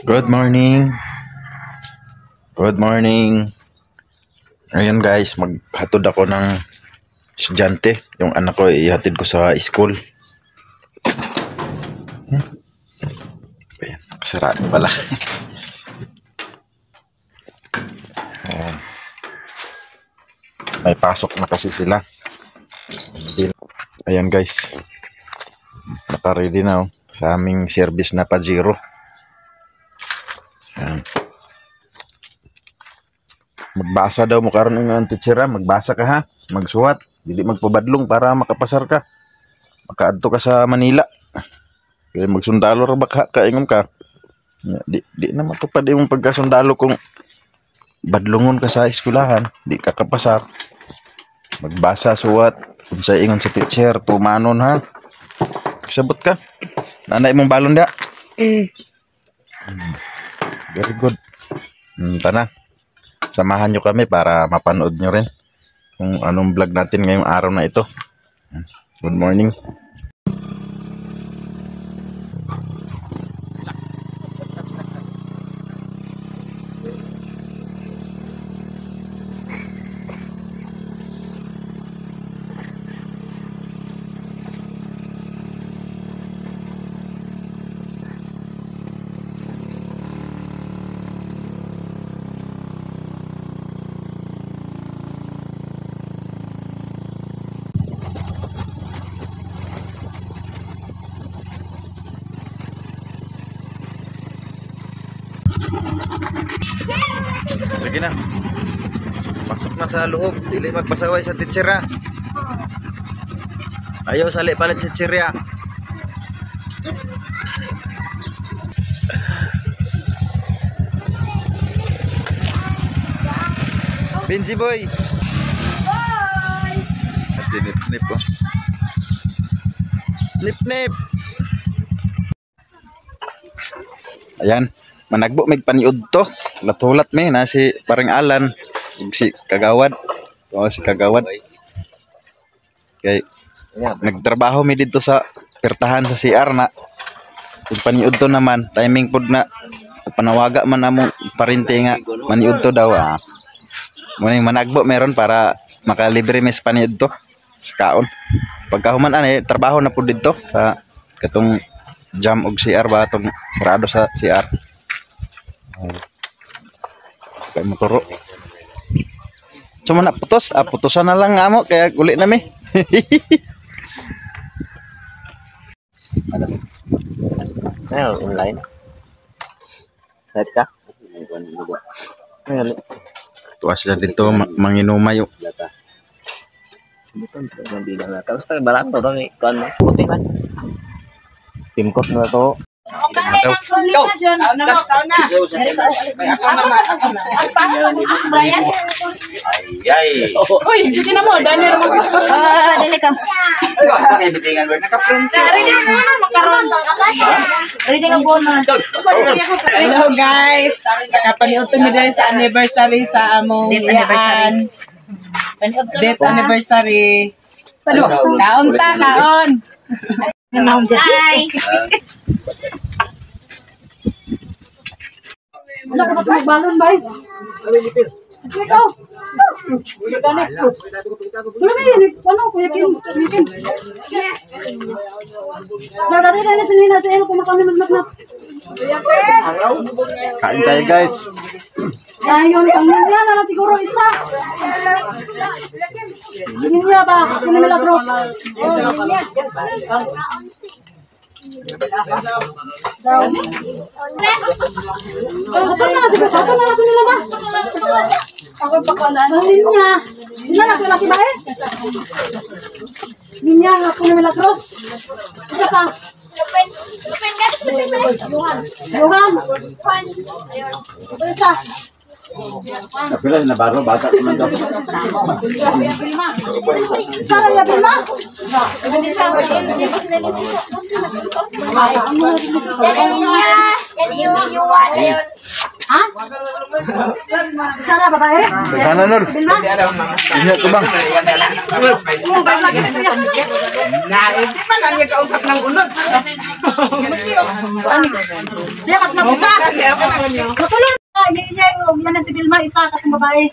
Good morning. Good morning. Ngayon guys, maghatod ako ng estudyante. Yung anak ko, ihatid ko sa school. Ayan, nakasarado pala. Ayan. May pasok na kasi sila. Ayan guys. Naka-ready na sa aming service na Pajero. Ayan. Magbasa daw mo karon ng teacher, magbasa ka ha, magsuwat, dili magpabadlong para makapasar ka. Makaadto ka sa Manila. Kaya magsundalo ra baka kaingom ka. Di na matupad imong pagkasundalo kung badlongon ka sa eskwelahan, di ka kapasar. Magbasa, suwat, kung sa ingon sa teacher, tumanon ha. Sabot ka. Nanay mong balon da. Very good. Tana. Samahan nyo kami para mapanood nyo rin kung anong vlog natin ngayong araw na ito. Good morning. Sige na. Pasok na sa loob. Dili magpasaway sa teacher ha. Ayaw sali palit sa teacher ya. Binsi boy. Boy. Kasi nip-nip oh. Nip-nip. Ayan. Managbo may paniud to. Latulat may na si parang Alan ug si Kagawad. O si Kagawad. Kay nagtrabaho mi dito sa pertahan sa CR na. Ug paniud to naman timing pud na panawaga man among parente nga maniud to daw ah. Muning managbo meron para makalibre mes paniud to sa kaon. Pagkahuman ani trabaho na pud dito sa katong jam og CR ba atong sarado sa CR. Kaya motoro. Cuma nak putus, putusan na lang amo kaya uli na mi. Ano online? Live ka? Tuwas na dito manginumay yo. Bukan bilang na. Tapos tayo barato daw ni kon puti man. Team coach na to. Ay. Uy, sige na mo, dali na mo. Dali ka. Sa kaibigan mo naka-friends. Ready na makaron. Ready ka po na. Hello guys. Nakapaniud mi diri sa anniversary sa among iyaan. Date anniversary. Kaon ta, kaon. Hi. Wala ka ba balon bay? Ikaw. Ano kuya Kim? Dari na sini na sa kung makami magnak. Kain tayo guys. Ayun kang niya na siguro isa. Niya ba? Kuno milagro. Ako pa ko na niya. Niya na laki ba eh? Niya nga kuno milagros. Ito pa. Lupen ka. Johan. Isa. Kapila na baro bata man daw. Sara ya prima. Ha? Sana babae? Sana nol. Bilma? Inyo to bang. Oo, ba't lagi na siya? Hindi pa lang yung kausap ng unod. Di, mag-isa. Matulong na, Yeyeng, o yan ang si Bilma, isa kasi babae.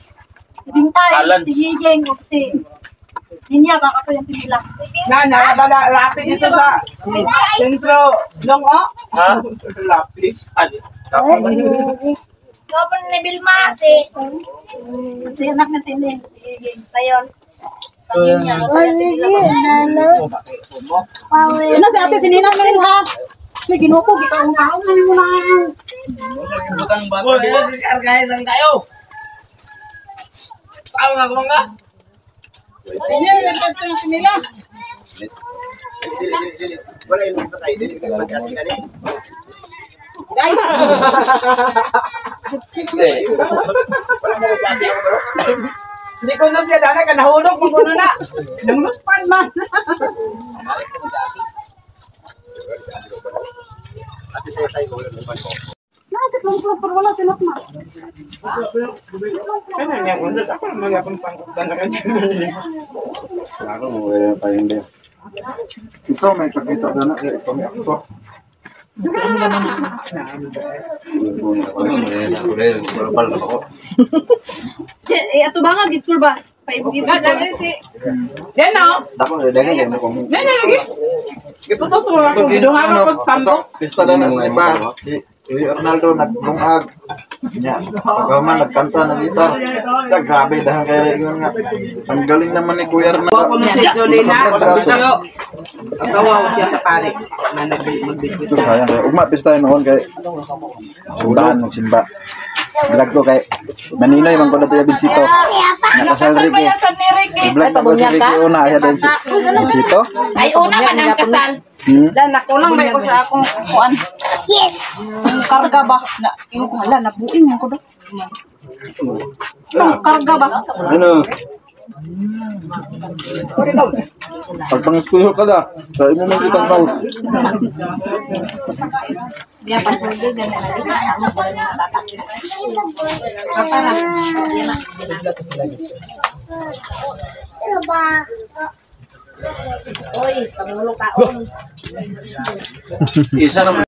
Bintay, si Yeyeng, o kasi Ninya, baka po yung pinila. Lapit ito sa sentro long o? Ha? Lapis. Gawin ni Bilma, si Si anak ng Tining, si Yeyeng. Sayon. Ninya, Ano si ate, sininang mo ha? May ginuko, gitaong-taong na yung mga Argaizan tayo. Tao nga kung nga. Ini nagtagto ng simila. Wala yung patay din. Guys. Hindi ko na siya dana ka nahulog mo kuno na. Nangluspan man. Nasip lang pero wala sinot na. Kana niya kuno sa ako mga akong pangkutan na kanya. Ako mo pa hindi. Ito may pakita na ito may ako. Ato ba nga, gitful ba? Paibig-ibig ba? Yan o. Tapos dahil yan ko. Yan lagi. Giputos mo ako gidungan ko sa tambok. Pista na sa iba. Si Arnaldo naglungag. Nya, pagkaman nagkanta ng gitar. Grabe dahil kaya yun nga. Ang galing naman ni Kuya Arnaldo. Ako na si Jolina. Pero agawa siya sa pare na nagbibigay. Ito sayang kaya. Ugma pista noon kay Sudahan ng simba. Vlog ko kay Maninoy man ko na tuya Binsito. Nakasalri ko. I-vlog ko si Ricky una ay din si Binsito. ay una man ang kasal. Dan nakulang may ko sa akong kuan. Yes! Karga ba? Na yung hala nabuin mo ko do. Karga ba? Ano? Pagpang-school ka da. Sa imo man kitang tao. Dia pas lagi dan lagi kamu boleh natatak. Apa lah? Dia nak. Coba. Oi, kamu kaon. Isa naman.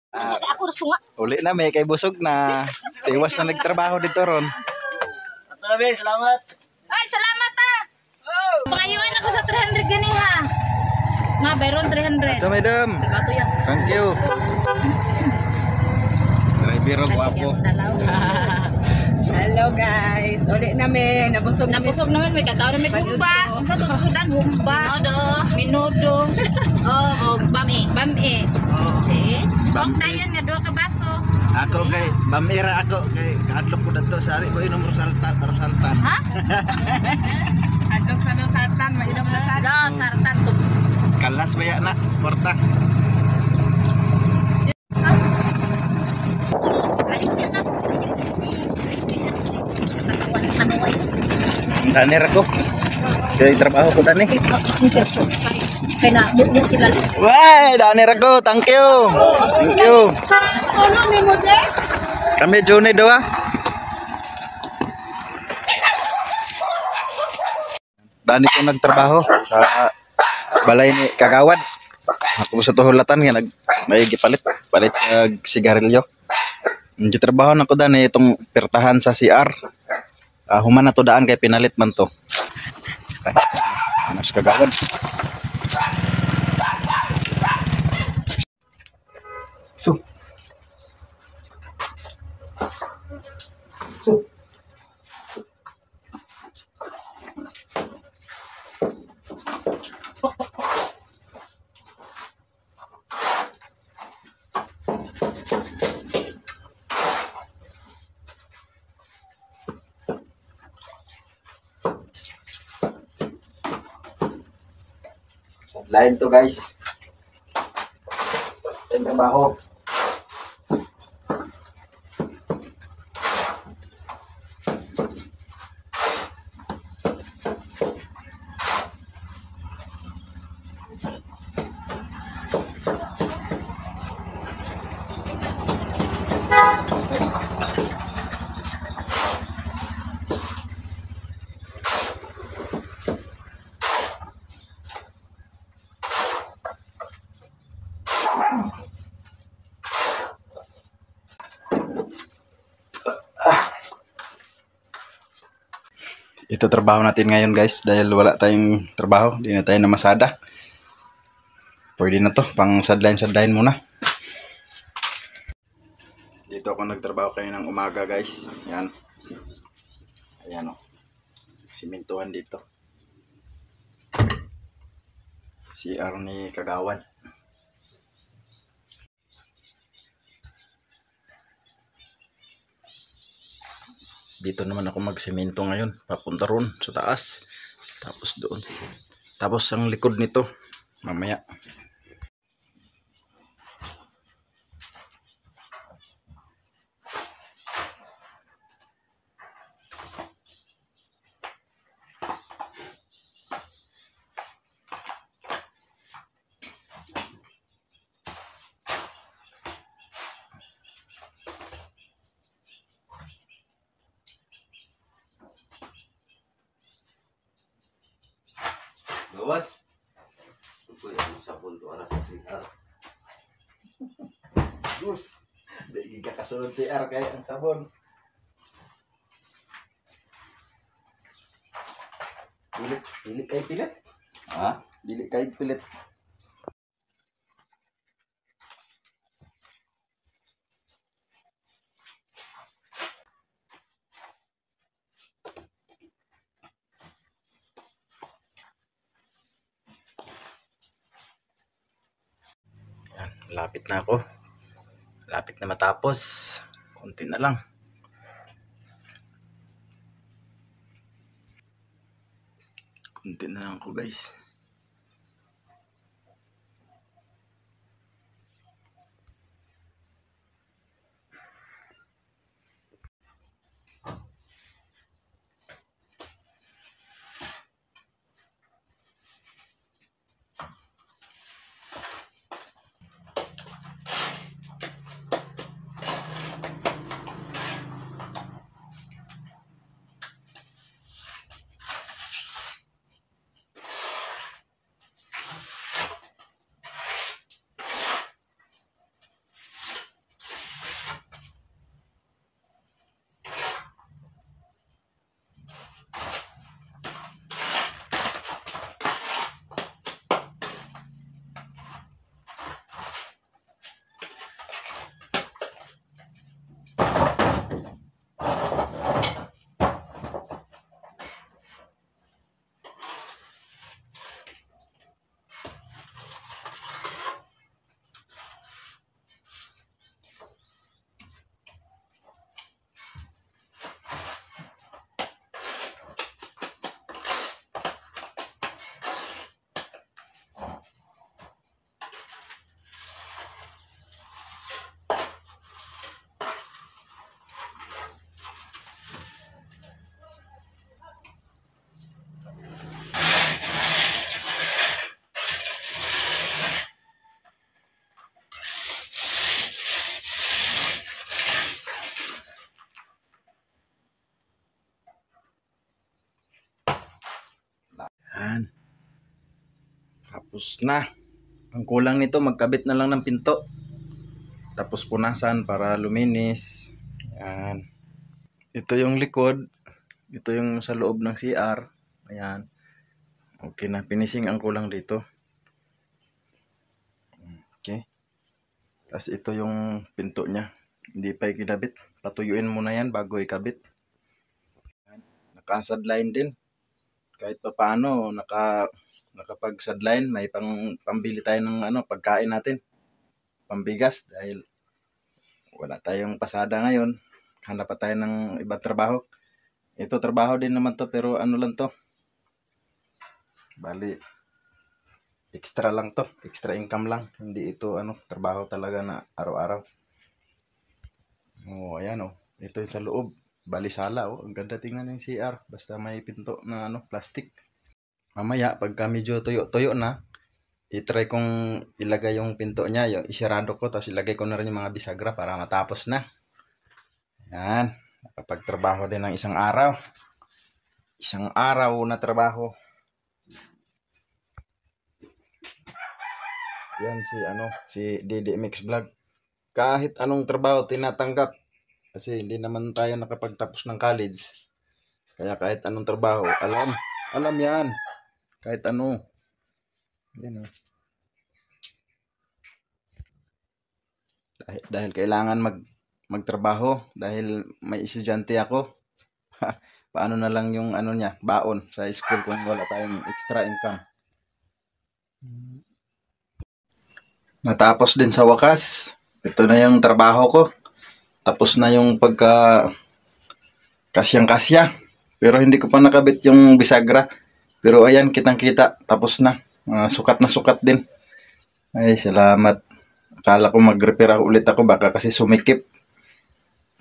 Aku harus tunga. Uli na may kay busog na tiwas na nagtrabaho dito ron. Salamat. Ay, salamat ah. Pangayuan ako sa 300 gani ha. Nga, bayron 300. Ito madam. Bato yan. Thank you. Driver guwapo. Hello guys. Uli namin nabusog Nabusog naman, may kakao na may humba. Ang sa tusudan, humba. Minudo. Oh, bami. Bami. See? Bang dayon nga, 2 ka baso. Ako kay Bamira ako kay kadlok ko dito sari ko inom rosaltan. Ha? Adlok sa sartan, mainom na sa. Do, sartan to. Kalas baya na porta. Danir ako. Kay trabaho ko dani. Kaya na, bukbuk sila. Wah, danir ako. Thank you. Thank you. Kami Jone doa. Dani ko nagtrabaho sa balay ni Kagawad. Ako sa tuhulatan nga may gipalit sa sigarilyo. Gitrabaho na ko dani itong pertahan sa CR. Human na to daan kay pinalit man to. Mas Kagawad. So. Lain to guys. Yung trabaho. Ito trabaho natin ngayon guys dahil wala tayong trabaho, di na tayo namasada. Pwede na to, pang sadline muna. Dito ako nagtrabaho kayo ng umaga guys. Yan. Ayan o. Simintuhan dito. CR ni Kagawad. Dito naman ako magsemento ngayon. Papunta ron sa taas. Tapos doon. Tapos ang likod nito. Mamaya. Luwas. Ito yung sabon to aras sa CR. Gus. Hindi ka kasunod CR kaya ang sabon. Dili kay pilit. Ha? Dili kay pilit. Yan, lapit na ako. Lapit na matapos. Konti na lang. Konti na lang ako guys. Yan. Tapos na. Ang kulang nito, magkabit na lang ng pinto. Tapos punasan para luminis. Yan. Ito yung likod. Ito yung sa loob ng CR. Ayan. Okay na. Finishing ang kulang dito. Okay. Tapos ito yung pinto niya. Hindi pa ikabit. Patuyuin muna yan bago ikabit. Naka-sadline din. Kahit pa paano, nakapag-sadline, may pambili tayo ng pagkain natin. Pambigas dahil wala tayong pasada ngayon. Hanap pa tayo ng ibang trabaho. Ito trabaho din naman to pero ano lang to. Bali, extra lang to. Extra income lang. Hindi ito trabaho talaga na araw-araw. Oh, ayan oh. Ito yung sa loob. Balisala oh. Ang ganda tingnan yung CR. Basta may pinto na plastic. Mamaya pagka medyo tuyo-tuyo na, i-try kong ilagay yung pinto niya, yung isirado ko, tapos ilagay ko na rin yung mga bisagra para matapos na. Yan. Nakapagtrabaho din ng isang araw. Isang araw na trabaho. Yan si Dede Mix Vlog. Kahit anong trabaho tinatanggap. Kasi hindi naman tayo nakapagtapos ng college. Kaya kahit anong trabaho, alam yan. Kahit ano. Yan, oh. Dahil kailangan magtrabaho, dahil may estudyante ako. Paano na lang yung ano niya, baon sa school kung wala tayong extra income. Natapos din sa wakas. Ito na yung trabaho ko. Tapos na yung kasyang-kasya. Pero hindi ko pa nakabit yung bisagra. Pero ayan, kitang-kita. Tapos na. Sukat na sukat din. Ay, salamat. Akala ko mag-repair ulit ako. Baka kasi sumikip.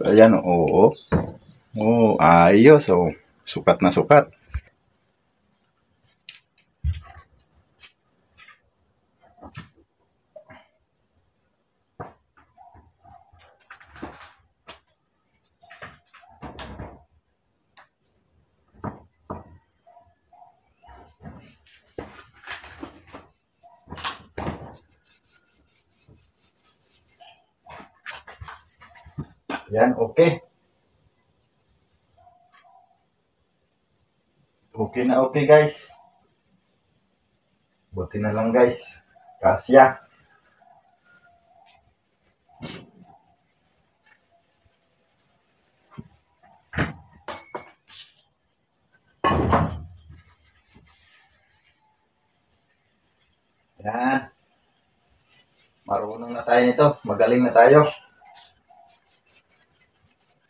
Ayan, oo. Oo, ayos. Oh, sukat na sukat. Yan, okay. Okay na okay, guys. Buti na lang, guys. Kasya. Yan. Marunong na tayo nito. Magaling na tayo.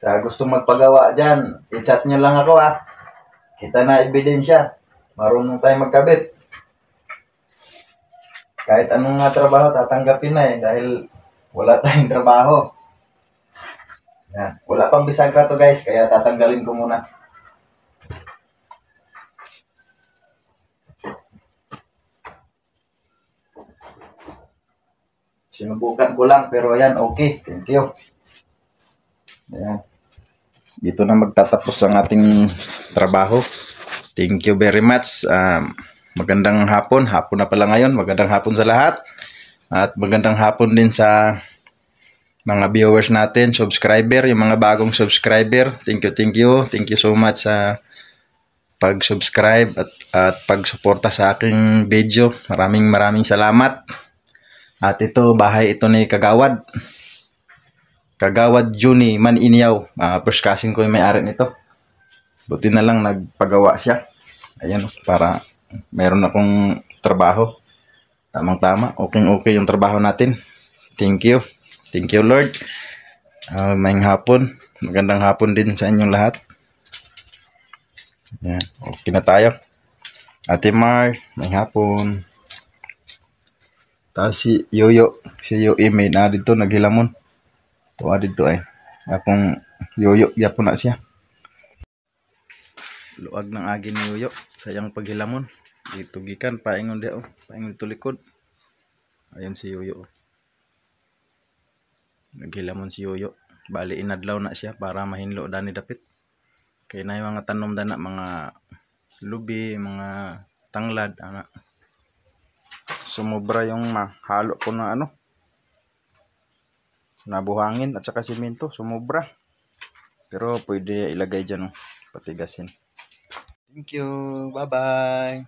Sa gustong magpagawa dyan, i-chat nyo lang ako ha. Kita na ebidensya. Marunong tayo magkabit. Kahit anong nga trabaho, tatanggapin na dahil wala tayong trabaho. Yan. Wala pang bisagra to guys, kaya tatanggalin ko muna. Sinubukan ko lang, pero ayan, okay. Thank you. Ayan. Dito na magtatapos ang ating trabaho. Thank you very much. Magandang hapon. Hapon na pala ngayon. Magandang hapon sa lahat. At magandang hapon din sa mga viewers natin, subscriber, yung mga bagong subscriber. Thank you, thank you. Thank you so much sa pag-subscribe at pag-suporta sa aking video. Maraming salamat. At ito, bahay ito ni Kagawad. Kagawad Juni Maninyaw. First cousin ko yung may-ari nito. Buti na lang nagpagawa siya. Ayan, para meron akong trabaho. Tamang-tama. Okay yung trabaho natin. Thank you. Thank you, Lord. Maying hapon. Magandang hapon din sa inyong lahat. Ayan, okay na tayo. Ate Mar, maying hapon. Tapos si Yoyo. Si Yoyo may na dito, naghilamon. Tuwa dito ay. Akong Yoyo, yapon na siya. Luag ng agi ni Yoyo. Sayang paghilamon. Dito gikan, paingon dia oh. Paingon dito likod. Ayan si Yoyo. Naghilamon si Yoyo. Bali inadlaw na siya para mahinlo dani dapit. Kaya na yung mga tanom dana, mga lubi, mga tanglad, ana. Sumobra yung mahalo ko na ano. Nabuhangin at saka simento, sumobra. Pero pwede ilagay dyan, oh, patigasin. Thank you. Bye-bye.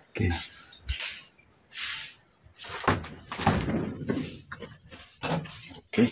Okay. Okay.